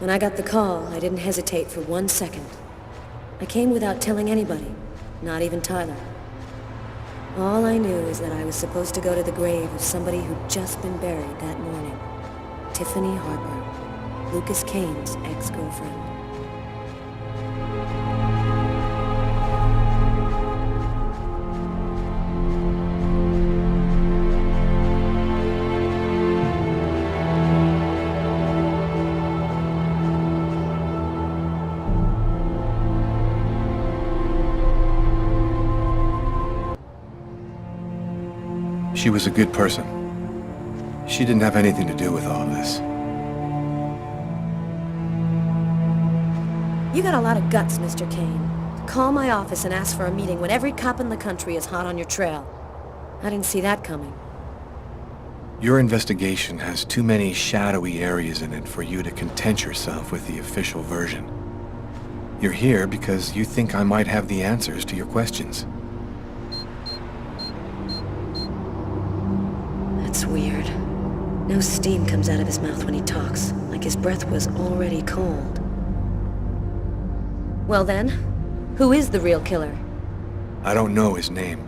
When I got the call, I didn't hesitate for 1 second. I came without telling anybody, not even Tyler. All I knew is that I was supposed to go to the grave of somebody who'd just been buried that morning. Tiffany Harper, Lucas Kane's ex-girlfriend. She was a good person. She didn't have anything to do with all of this. You got a lot of guts, Mr. Kane. Call my office and ask for a meeting when every cop in the country is hot on your trail. I didn't see that coming. Your investigation has too many shadowy areas in it for you to content yourself with the official version. You're here because you think I might have the answers to your questions. That's weird. No steam comes out of his mouth when he talks, like his breath was already cold. Well then, who is the real killer? I don't know his name.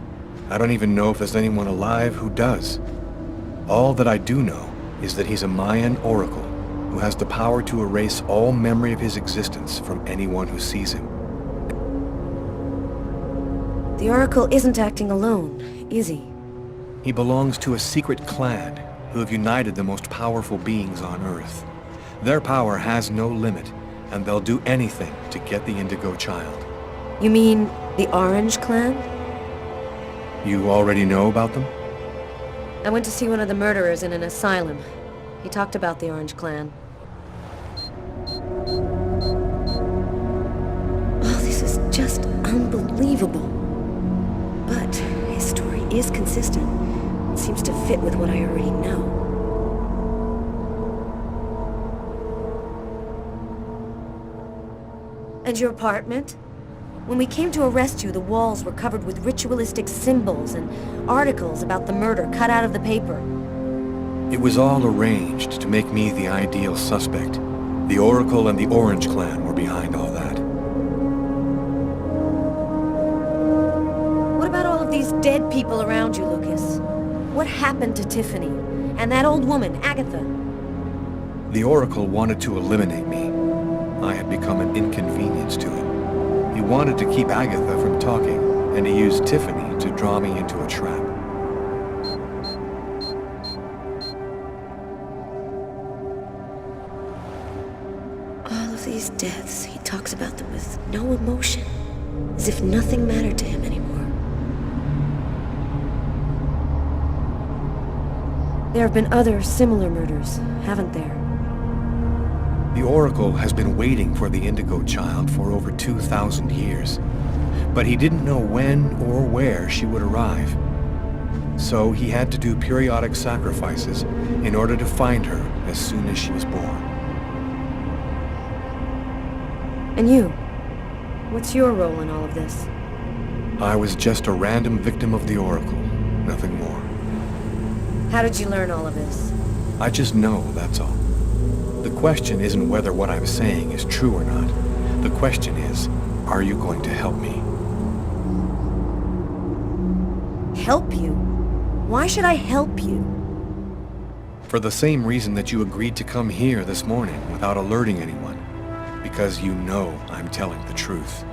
I don't even know if there's anyone alive who does. All that I do know is that he's a Mayan oracle who has the power to erase all memory of his existence from anyone who sees him. The Oracle isn't acting alone, is he? He belongs to a secret clan who have united the most powerful beings on Earth. Their power has no limit, and they'll do anything to get the Indigo Child. You mean the Orange Clan? You already know about them? I went to see one of the murderers in an asylum. He talked about the Orange Clan. Oh, this is just unbelievable. But his story is consistent. It seems to fit with what I already know. And your apartment? When we came to arrest you, the walls were covered with ritualistic symbols and articles about the murder cut out of the paper. It was all arranged to make me the ideal suspect. The Oracle and the Orange Clan were behind all that. What about all of these dead people around you, Lucas? What happened to Tiffany? And that old woman, Agatha? The Oracle wanted to eliminate me. I had become an inconvenience to him. He wanted to keep Agatha from talking, and he used Tiffany to draw me into a trap. All of these deaths, he talks about them with no emotion, as if nothing mattered to him anymore. There have been other similar murders, haven't there? The Oracle has been waiting for the Indigo Child for over 2,000 years, but he didn't know when or where she would arrive. So he had to do periodic sacrifices in order to find her as soon as she was born. And you? What's your role in all of this? I was just a random victim of the Oracle, nothing more. How did you learn all of this? I just know, that's all. The question isn't whether what I'm saying is true or not. The question is, are you going to help me? Help you? Why should I help you? For the same reason that you agreed to come here this morning without alerting anyone. Because you know I'm telling the truth.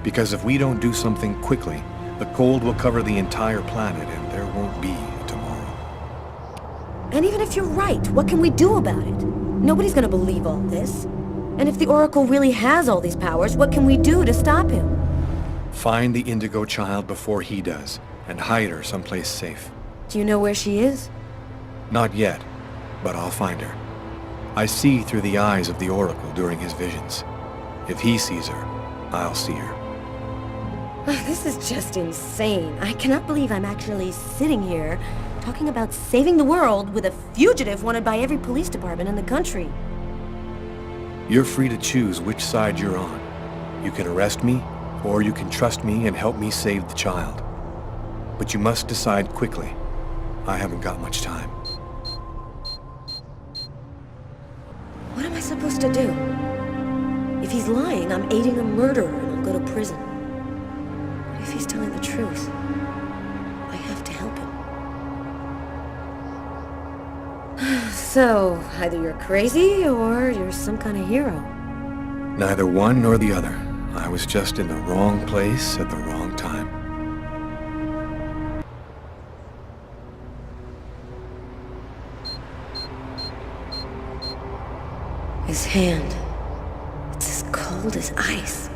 Because if we don't do something quickly, the cold will cover the entire planet and there won't be a tomorrow. And even if you're right, what can we do about it? Nobody's gonna believe all this. And if the Oracle really has all these powers, what can we do to stop him? Find the Indigo Child before he does, and hide her someplace safe. Do you know where she is? Not yet, but I'll find her. I see through the eyes of the Oracle during his visions. If he sees her, I'll see her. This is just insane. I cannot believe I'm actually sitting here talking about saving the world with a fugitive wanted by every police department in the country. You're free to choose which side you're on. You can arrest me, or you can trust me and help me save the child. But you must decide quickly. I haven't got much time. What am I supposed to do? If he's lying, I'm aiding a murderer and I'll go to prison. But if he's telling the truth, I have to help him. So, either you're crazy or you're some kind of hero. Neither one nor the other. I was just in the wrong place at the wrong time. His hand. It's as cold as ice.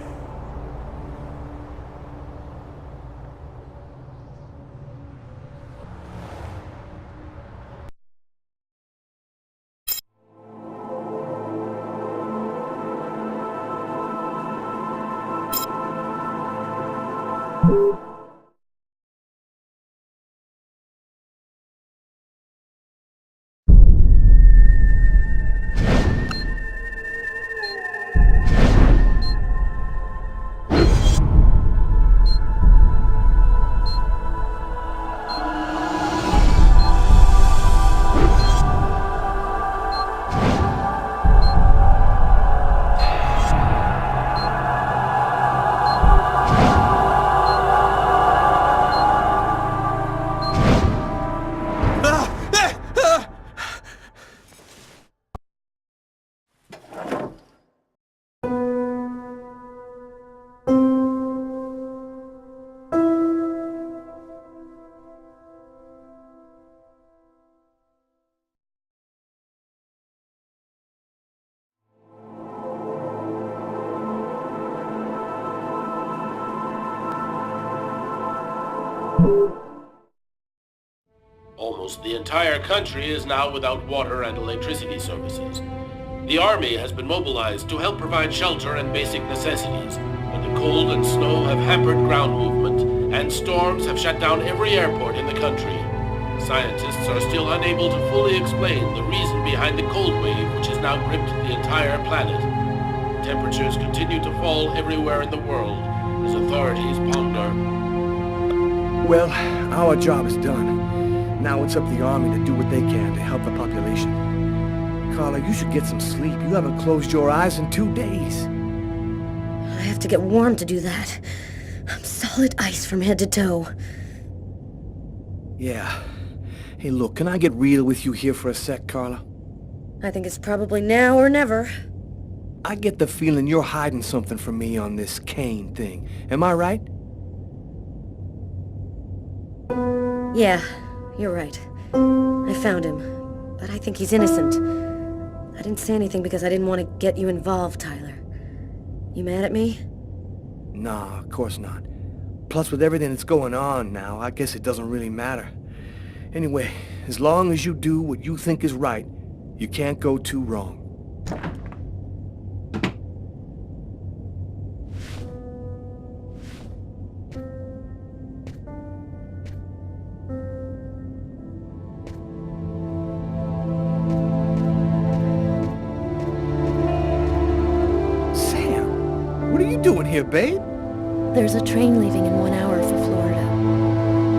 Almost the entire country is now without water and electricity services. The army has been mobilized to help provide shelter and basic necessities, but the cold and snow have hampered ground movement, and storms have shut down every airport in the country. Scientists are still unable to fully explain the reason behind the cold wave which has now gripped the entire planet. Temperatures continue to fall everywhere in the world as authorities ponder. Well, our job is done. Now it's up to the army to do what they can to help the population. Carla, you should get some sleep. You haven't closed your eyes in 2 days. I have to get warm to do that. I'm solid ice from head to toe. Yeah. Hey, look, can I get real with you here for a sec, Carla? I think it's probably now or never. I get the feeling you're hiding something from me on this Kane thing. Am I right? Yeah, you're right. I found him, but I think he's innocent. I didn't say anything because I didn't want to get you involved, Tyler. You mad at me? Nah, of course not. Plus, with everything that's going on now, I guess it doesn't really matter. Anyway, as long as you do what you think is right, you can't go too wrong. What are you doing here, babe? There's a train leaving in 1 hour for Florida.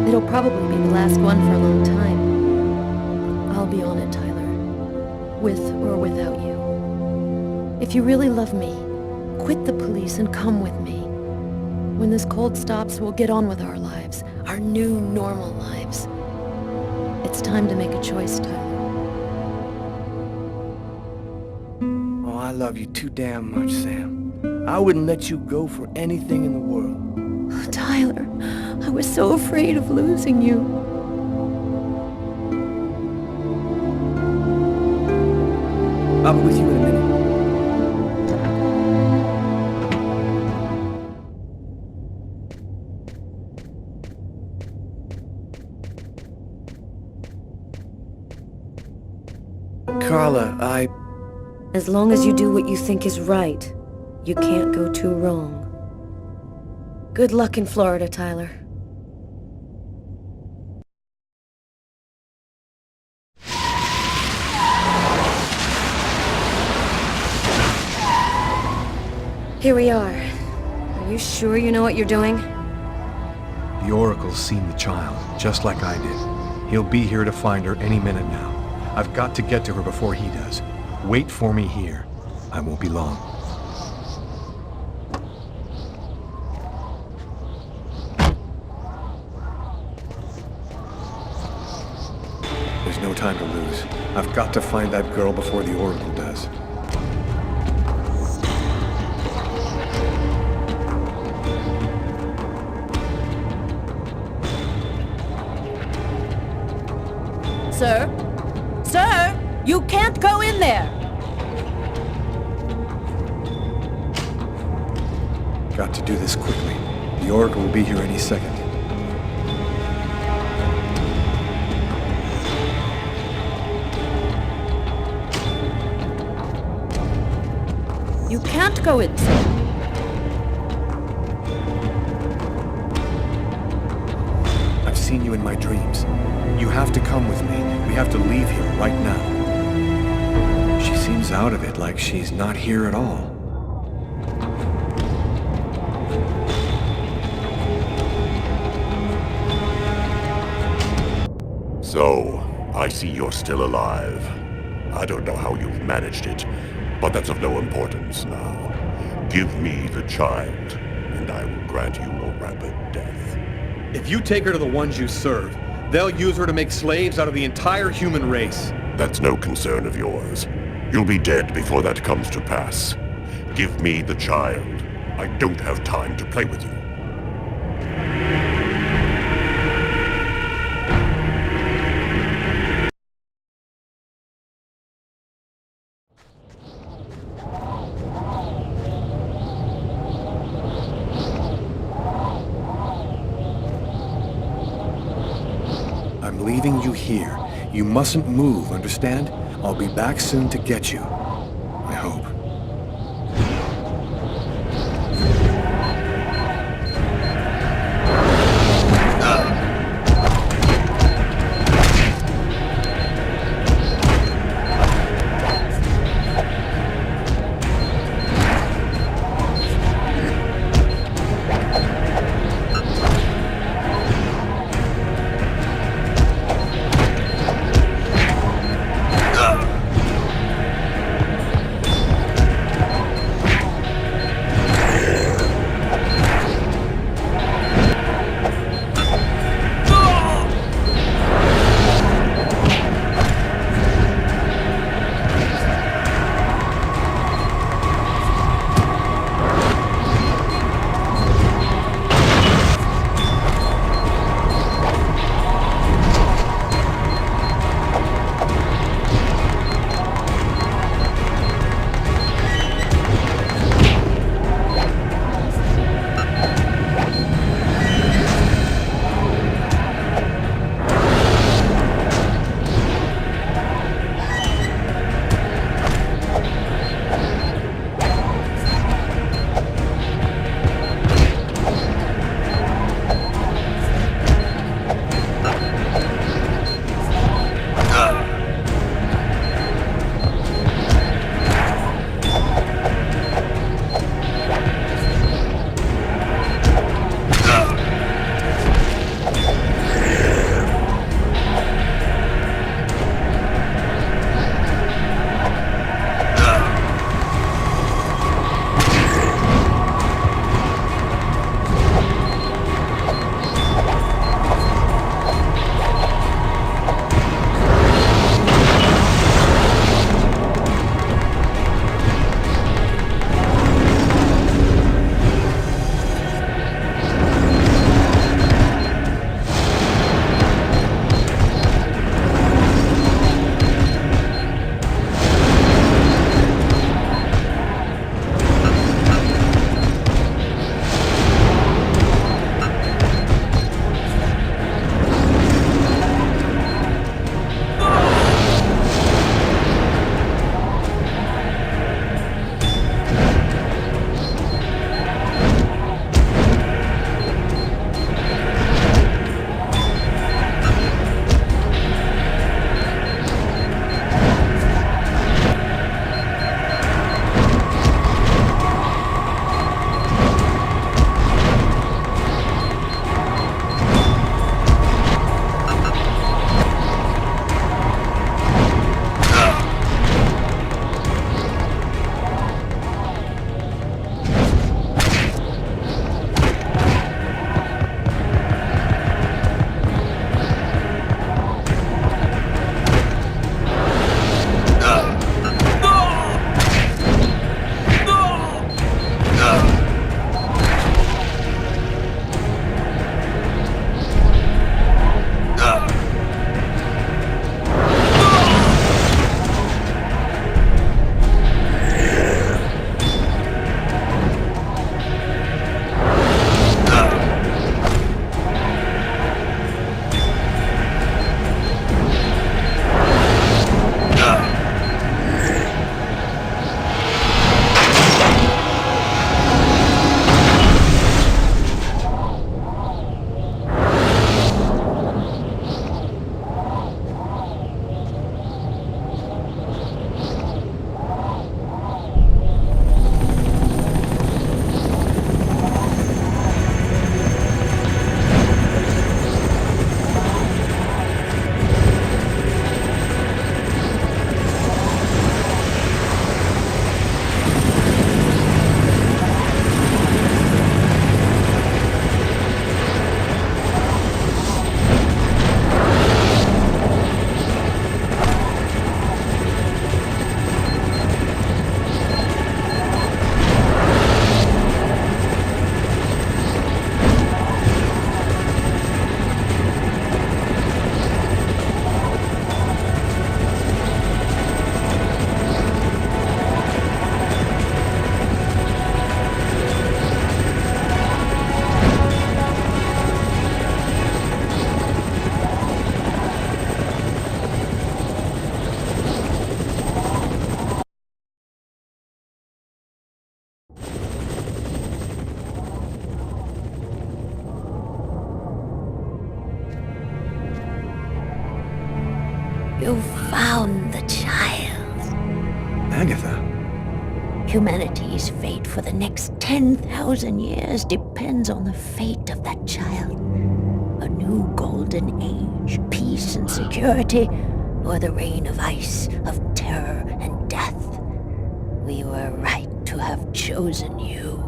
It'll probably be the last one for a long time. I'll be on it, Tyler. With or without you. If you really love me, quit the police and come with me. When this cold stops, we'll get on with our lives. Our new, normal lives. It's time to make a choice, Tyler. Oh, I love you too damn much, Sam. I wouldn't let you go for anything in the world. Oh, Tyler, I was so afraid of losing you. I'll be with you in a minute. Carla, As long as you do what you think is right, you can't go too wrong. Good luck in Florida, Tyler. Here we are. Are you sure you know what you're doing? The Oracle's seen the child, just like I did. He'll be here to find her any minute now. I've got to get to her before he does. Wait for me here. I won't be long. no time to lose. I've got to find that girl before the Oracle does. Sir? Sir! You can't go in there! Got to do this quickly. The Oracle will be here any second. You can't go in, sir. I've seen you in my dreams. You have to come with me. We have to leave here right now. She seems out of it, like she's not here at all. So, I see you're still alive. I don't know how you've managed it, but that's of no importance now. Give me the child, and I will grant you a rapid death. If you take her to the ones you serve, they'll use her to make slaves out of the entire human race. That's no concern of yours. You'll be dead before that comes to pass. Give me the child. I don't have time to play with you. I'm leaving you here. You mustn't move, understand? I'll be back soon to get you. I hope. You found the child. Agatha? Humanity's fate for the next 10,000 years depends on the fate of that child. A new golden age, peace and security, or the reign of ice, of terror and death. We were right to have chosen you.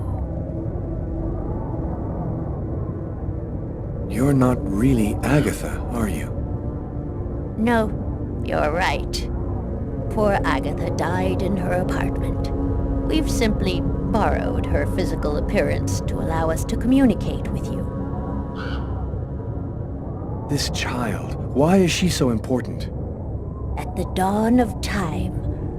You're not really Agatha, are you? No, you're right. Poor Agatha died in her apartment. We've simply borrowed her physical appearance to allow us to communicate with you. This child, why is she so important? At the dawn of time,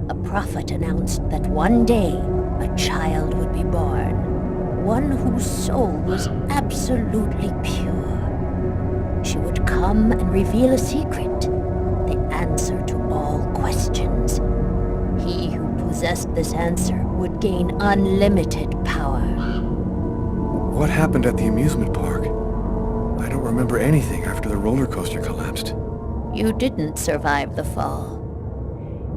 a prophet announced that one day a child would be born, one whose soul was absolutely pure. She would come and reveal a secret, the answer to all questions. He who possessed this answer would gain unlimited power. What happened at the amusement park? I don't remember anything after the roller coaster collapsed. You didn't survive the fall.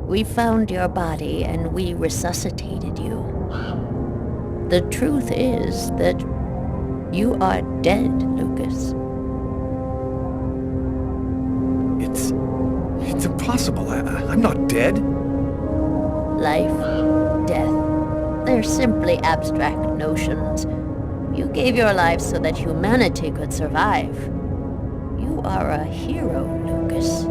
We found your body and we resuscitated you. The truth is that you are dead, Lucas. It's impossible. I'm not dead. Life, death, they're simply abstract notions. You gave your life so that humanity could survive. You are a hero, Lucas.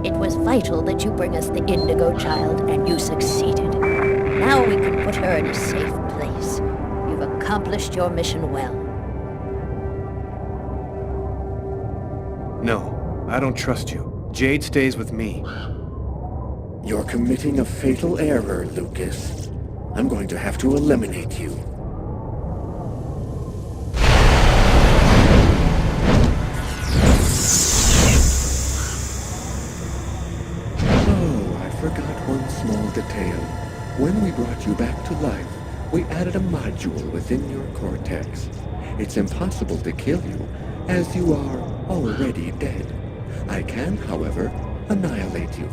It was vital that you bring us the Indigo Child, and you succeeded. Now we can put her in a safe place. You've accomplished your mission well. No, I don't trust you. Jade stays with me. You're committing a fatal error, Lucas. I'm going to have to eliminate you. Oh, I forgot one small detail. When we brought you back to life, we added a module within your cortex. It's impossible to kill you, as you are already dead. I can, however, annihilate you.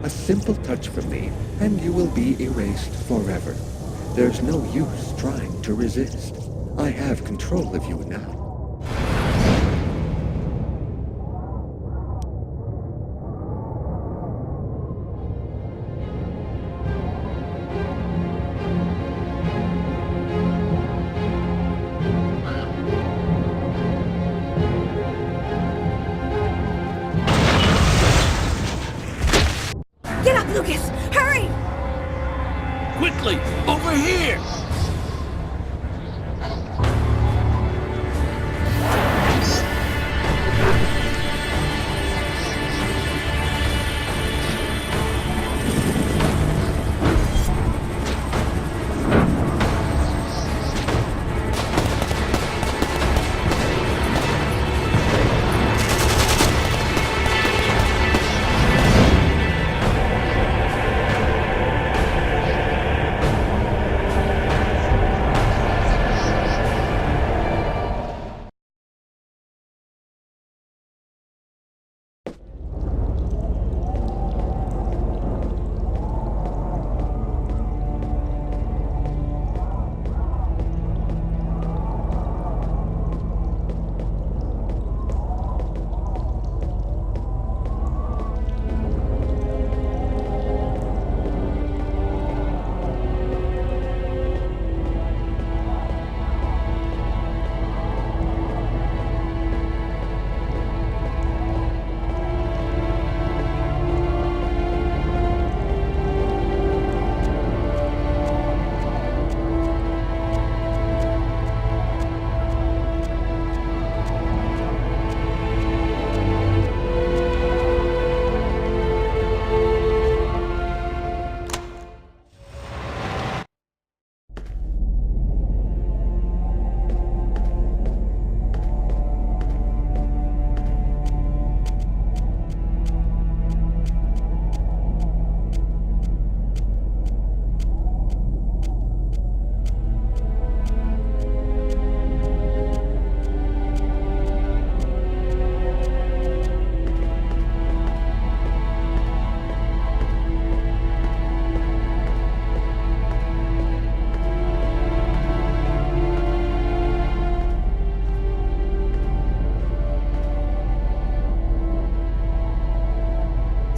A simple touch from me, and you will be erased forever. There's no use trying to resist. I have control of you now. Get up, Lucas! Hurry! Quickly, over here!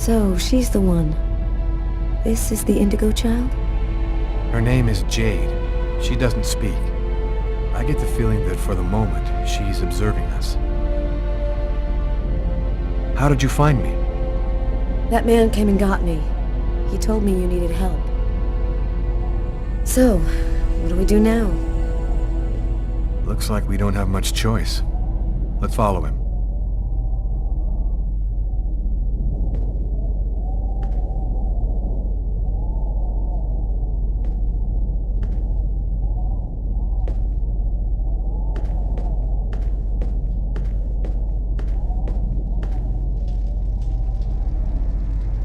So, she's the one. This is the Indigo child? Her name is Jade. She doesn't speak. I get the feeling that for the moment, she's observing us. How did you find me? That man came and got me. He told me you needed help. So, what do we do now? Looks like we don't have much choice. Let's follow him.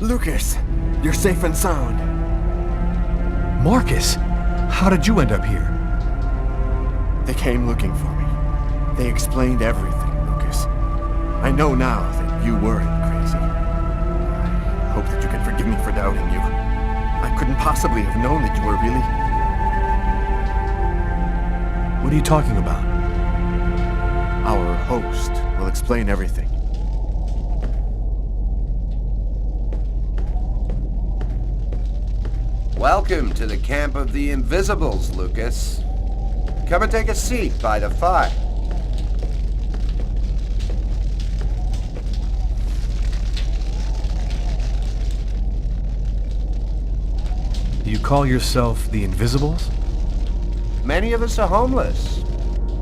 Lucas, you're safe and sound. Marcus! How did you end up here? They came looking for me. They explained everything, Lucas. I know now that you weren't crazy. I hope that you can forgive me for doubting you. I couldn't possibly have known that you were really... What are you talking about? Our host will explain everything. Welcome to the camp of the Invisibles, Lucas. Come and take a seat by the fire. You call yourself the Invisibles? Many of us are homeless.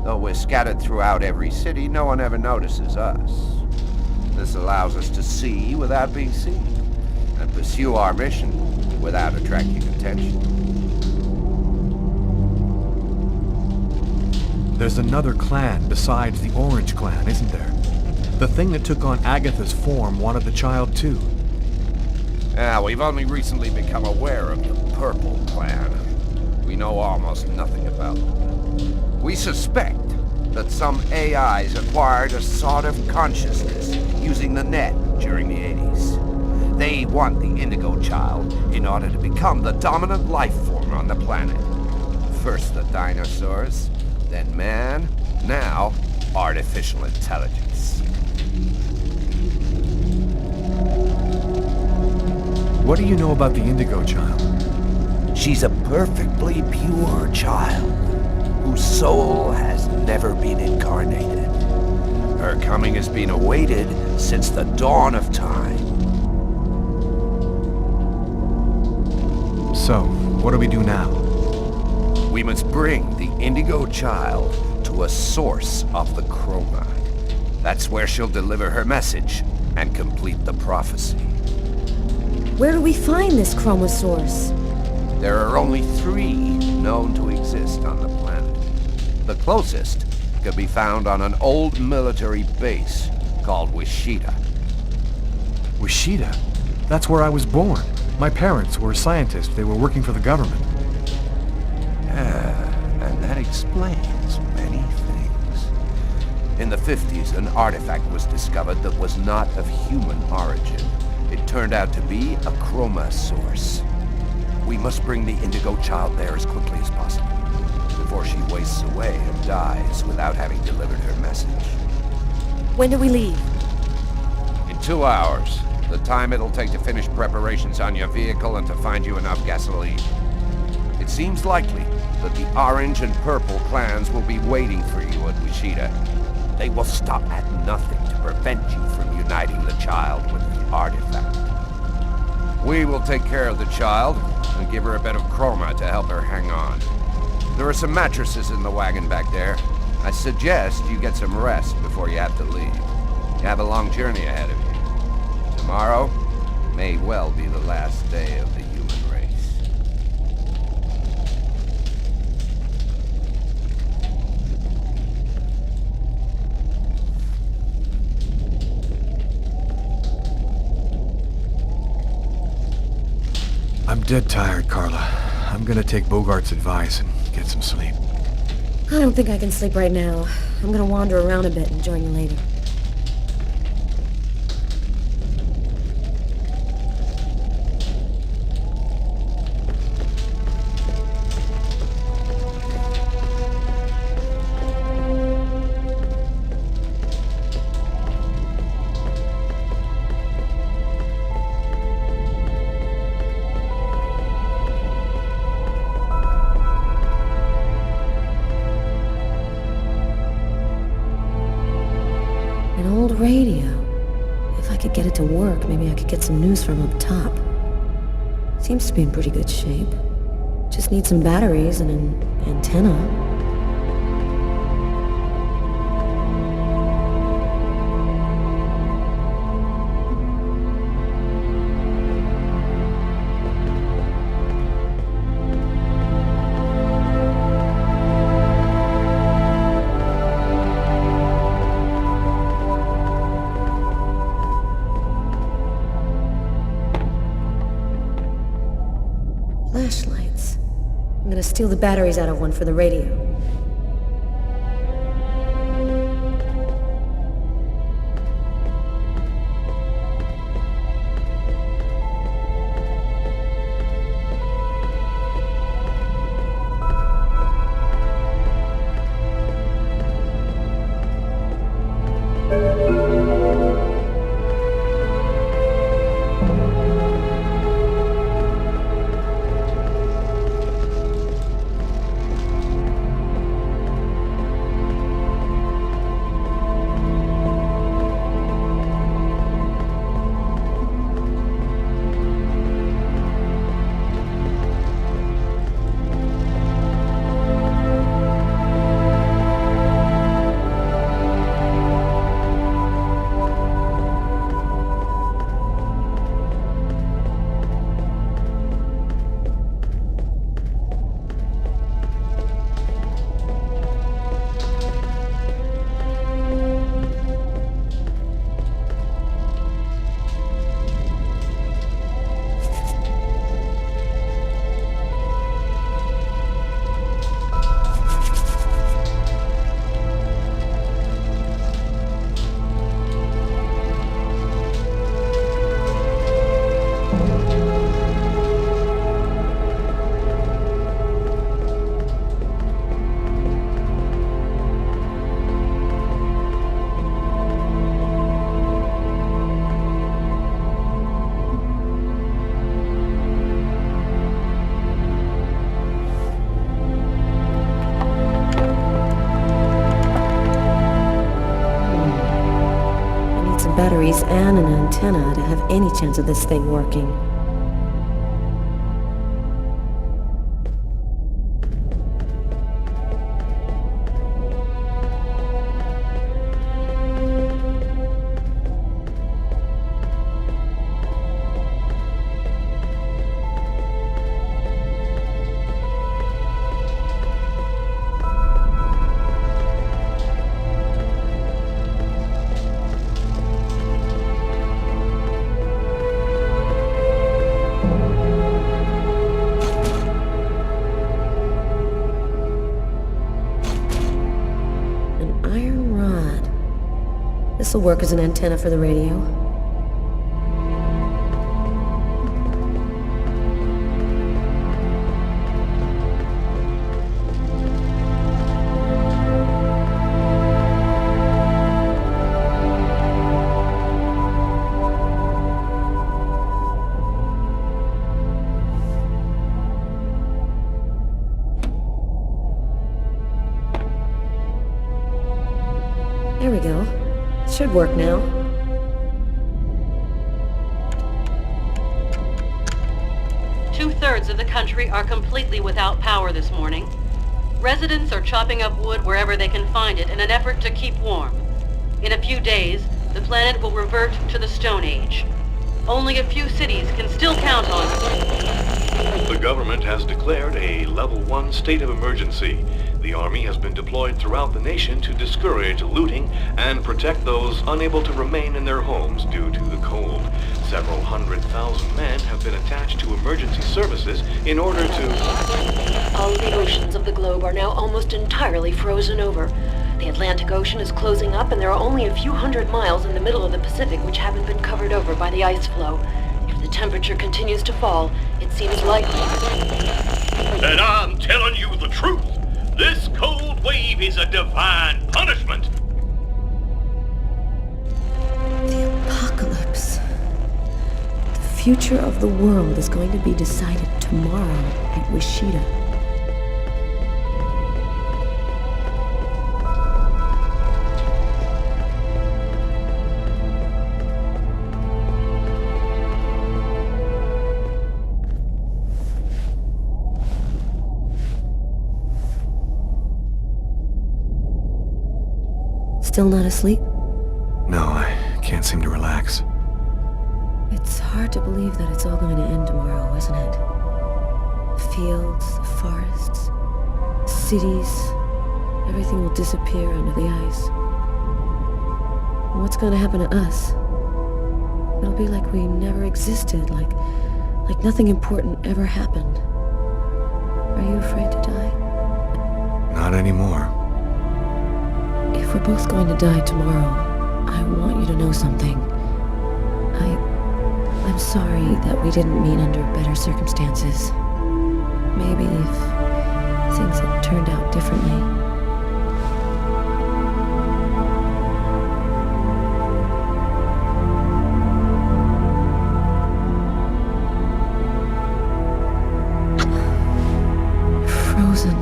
Though we're scattered throughout every city, no one ever notices us. This allows us to see without being seen, and pursue our mission without attracting attention. There's another clan besides the Orange Clan, isn't there? The thing that took on Agatha's form wanted the child too. We've only recently become aware of the Purple Clan. We know almost nothing about them. We suspect that some AIs acquired a sort of consciousness using the net during the 80s. They want the Indigo child in order to become the dominant life form on the planet. First the dinosaurs, then man, now artificial intelligence. What do you know about the Indigo child? She's a perfectly pure child whose soul has never been incarnated. Her coming has been awaited since the dawn of time. So, what do we do now? We must bring the Indigo child to a source of the chroma. That's where she'll deliver her message and complete the prophecy. Where do we find this chroma source? There are only 3 known to exist on the planet. The closest could be found on an old military base called Wichita. Wichita? That's where I was born. My parents were scientists. They were working for the government. And that explains many things. In the 50s, an artifact was discovered that was not of human origin. It turned out to be a chroma source. We must bring the Indigo child there as quickly as possible, before she wastes away and dies without having delivered her message. When do we leave? In 2 hours. The time it'll take to finish preparations on your vehicle and to find you enough gasoline. It seems likely that the Orange and Purple clans will be waiting for you at Wichita. They will stop at nothing to prevent you from uniting the child with the artifact. We will take care of the child and give her a bit of chroma to help her hang on. There are some mattresses in the wagon back there. I suggest you get some rest before you have to leave. You have a long journey ahead of you. Tomorrow may well be the last day of the human race. I'm dead tired, Carla. I'm gonna take Bogart's advice and get some sleep. I don't think I can sleep right now. I'm gonna wander around a bit and join you later. An old radio. If I could get it to work, maybe I could get some news from up top. Seems to be in pretty good shape. Just need some batteries and an antenna. Flashlights. I'm gonna steal the batteries out of one for the radio. Batteries and an antenna to have any chance of this thing working. This will work as an antenna for the radio. There we go. Should work now. Two-thirds of the country are completely without power this morning. Residents are chopping up wood wherever they can find it in an effort to keep warm. In a few days, the planet will revert to the Stone Age. Only a few cities can still count on it. The government has declared a Level 1 state of emergency. The Army has been deployed throughout the nation to discourage looting and protect those unable to remain in their homes due to the cold. Several 100,000 men have been attached to emergency services in order to... All the oceans of the globe are now almost entirely frozen over. The Atlantic Ocean is closing up, and there are only a few hundred miles in the middle of the Pacific which haven't been covered over by the ice flow. If the temperature continues to fall, it seems likely... And I'm telling you the truth! This cold wave is a divine punishment! The apocalypse. The future of the world is going to be decided tomorrow at Wishida. Still not asleep? No, I can't seem to relax. It's hard to believe that it's all going to end tomorrow, isn't it? The fields, the forests, cities, everything will disappear under the ice. What's going to happen to us? It'll be like we never existed, like nothing important ever happened. Are you afraid to die? Not anymore. If we're both going to die tomorrow, I want you to know something. I'm sorry that we didn't meet under better circumstances. Maybe if things had turned out differently. Frozen.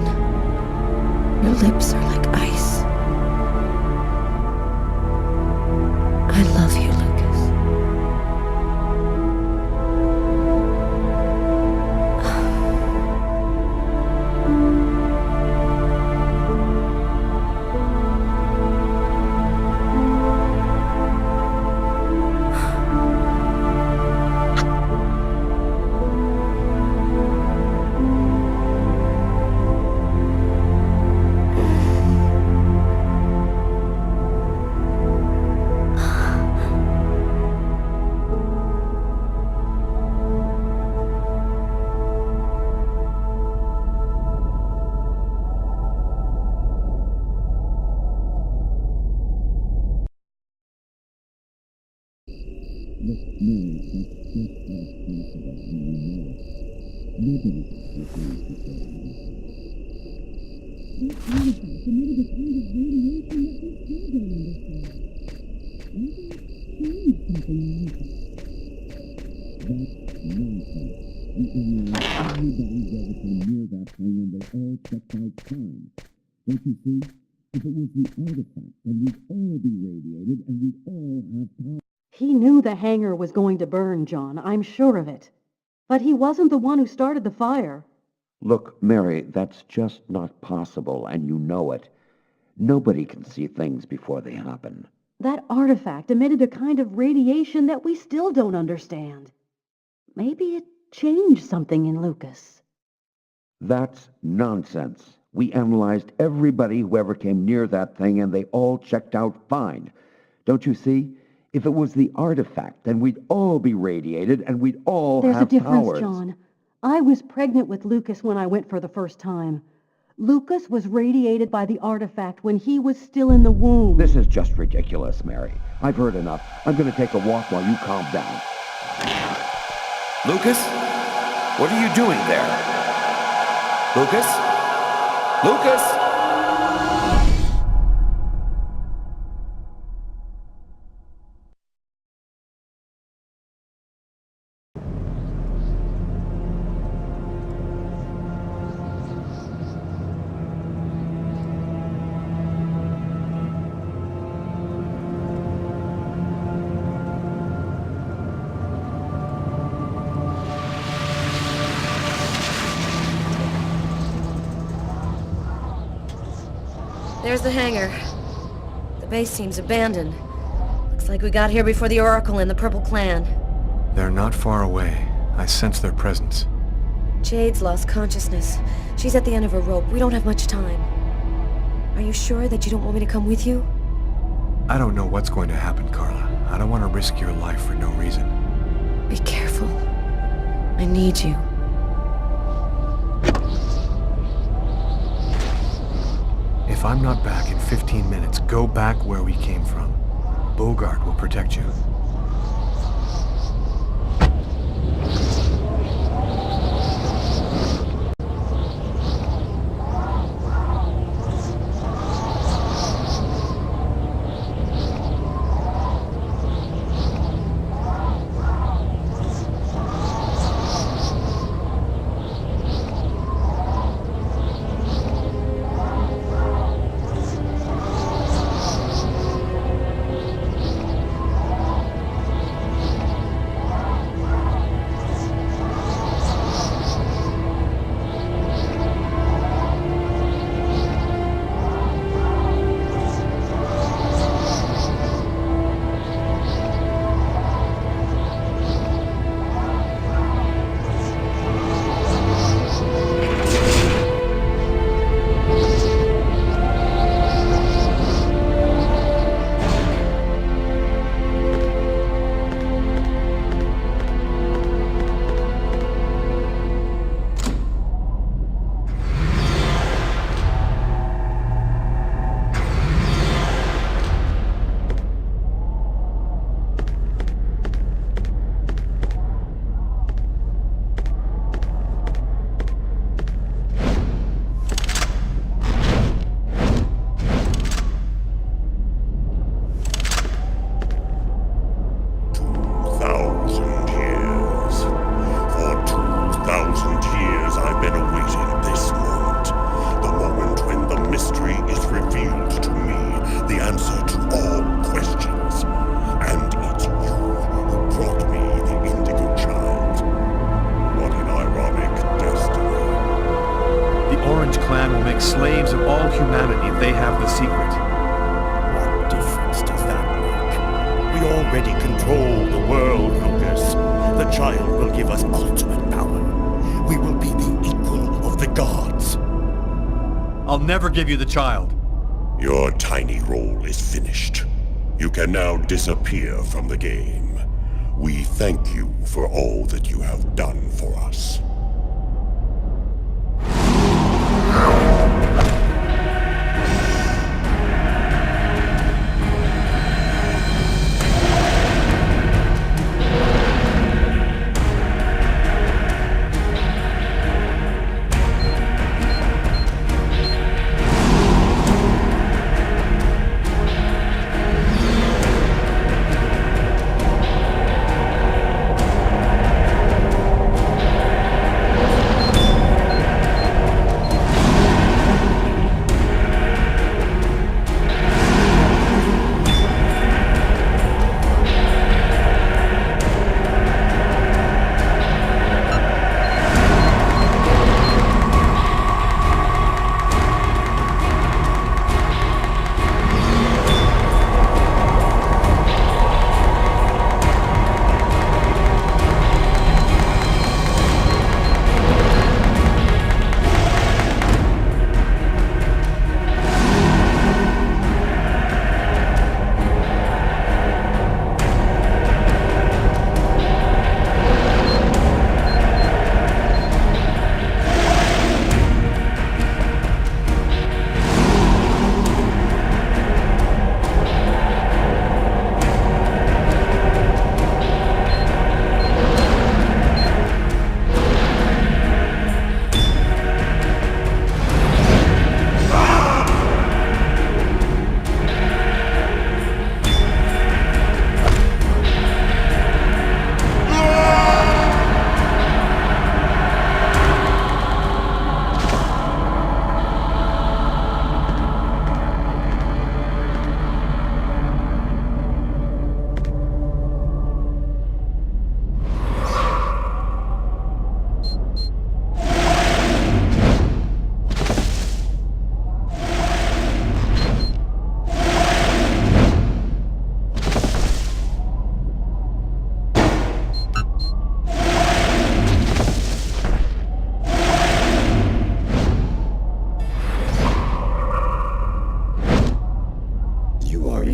Your lips are like ice. I love you, Lucas. He knew the hangar was going to burn, John. I'm sure of it. But he wasn't the one who started the fire. Look, Mary, that's just not possible, and you know it. Nobody can see things before they happen. That artifact emitted a kind of radiation that we still don't understand. Maybe it changed something in Lucas. That's nonsense. We analyzed everybody who ever came near that thing, and they all checked out fine. Don't you see? If it was the artifact, then we'd all be radiated, and we'd all There's have a difference, powers. John. I was pregnant with Lucas when I went for the first time. Lucas was radiated by the artifact when he was still in the womb. This is just ridiculous, Mary. I've heard enough. I'm going to take a walk while you calm down. Lucas? What are you doing there? Lucas? Lucas? There's the hangar. The base seems abandoned. Looks like we got here before the Oracle and the Purple Clan. They're not far away. I sense their presence. Jade's lost consciousness. She's at the end of her rope. We don't have much time. Are you sure that you don't want me to come with you? I don't know what's going to happen, Carla. I don't want to risk your life for no reason. Be careful. I need you. If I'm not back in 15 minutes, go back where we came from. Bogart will protect you. already control the world, Lucas. The child will give us ultimate power. We will be the equal of the gods. I'll never give you the child. Your tiny role is finished. You can now disappear from the game. We thank you for all that you have done for us.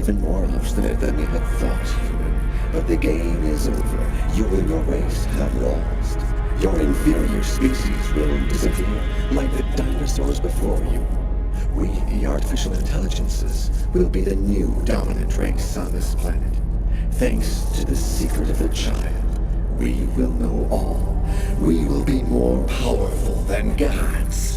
Even more obstinate than we had thought, human. But the game is over. You and your race have lost. Your inferior species will disappear like the dinosaurs before you. We, the artificial intelligences, will be the new dominant race on this planet. Thanks to the secret of the child, we will know all. We will be more powerful than gods.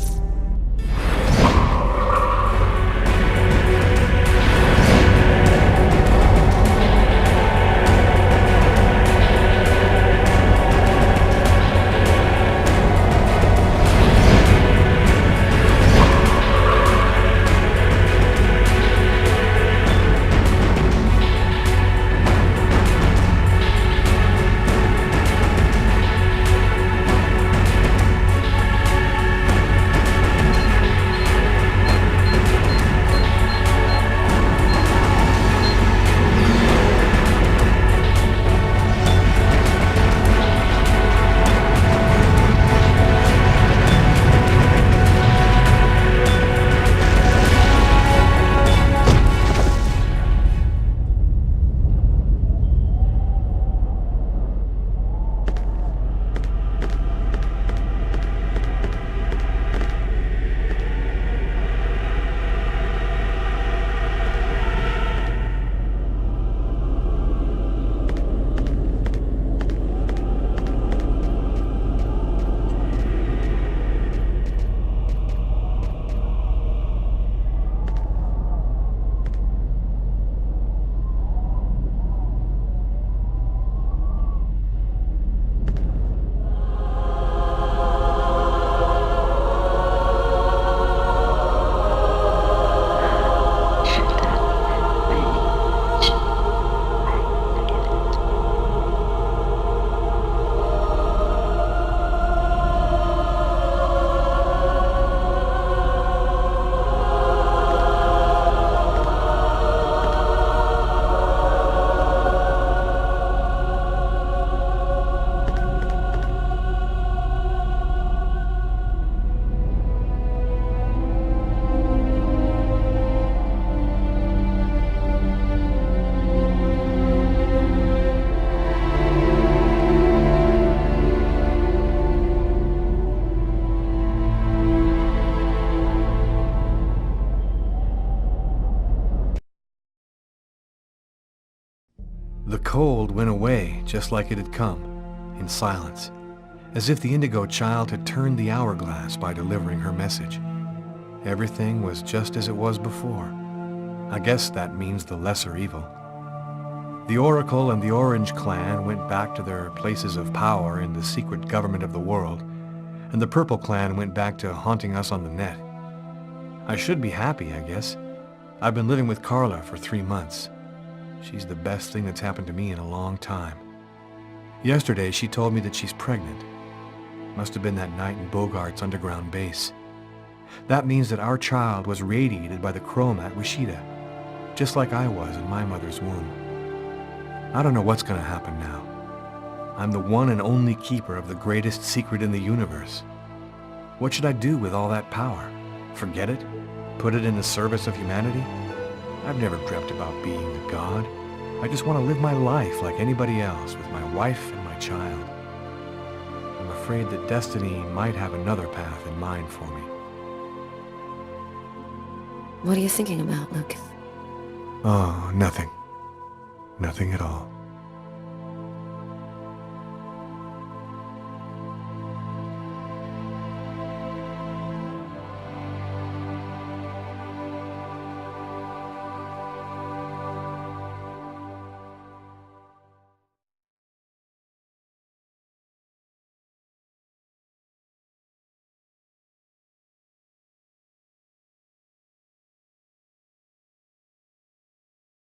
The cold went away just like it had come, in silence, as if the Indigo Child had turned the hourglass by delivering her message. Everything was just as it was before. I guess that means the lesser evil. The Oracle and the Orange Clan went back to their places of power in the secret government of the world, and the Purple Clan went back to haunting us on the net. I should be happy, I guess. I've been living with Carla for 3 months. She's the best thing that's happened to me in a long time. Yesterday, she told me that she's pregnant. Must have been that night in Bogart's underground base. That means that our child was radiated by the chrome at Wishida, just like I was in my mother's womb. I don't know what's going to happen now. I'm the one and only keeper of the greatest secret in the universe. What should I do with all that power? Forget it? Put it in the service of humanity? I've never dreamt about being a god. I just want to live my life like anybody else with my wife and my child. I'm afraid that destiny might have another path in mind for me. What are you thinking about, Luke? Oh, nothing. Nothing at all.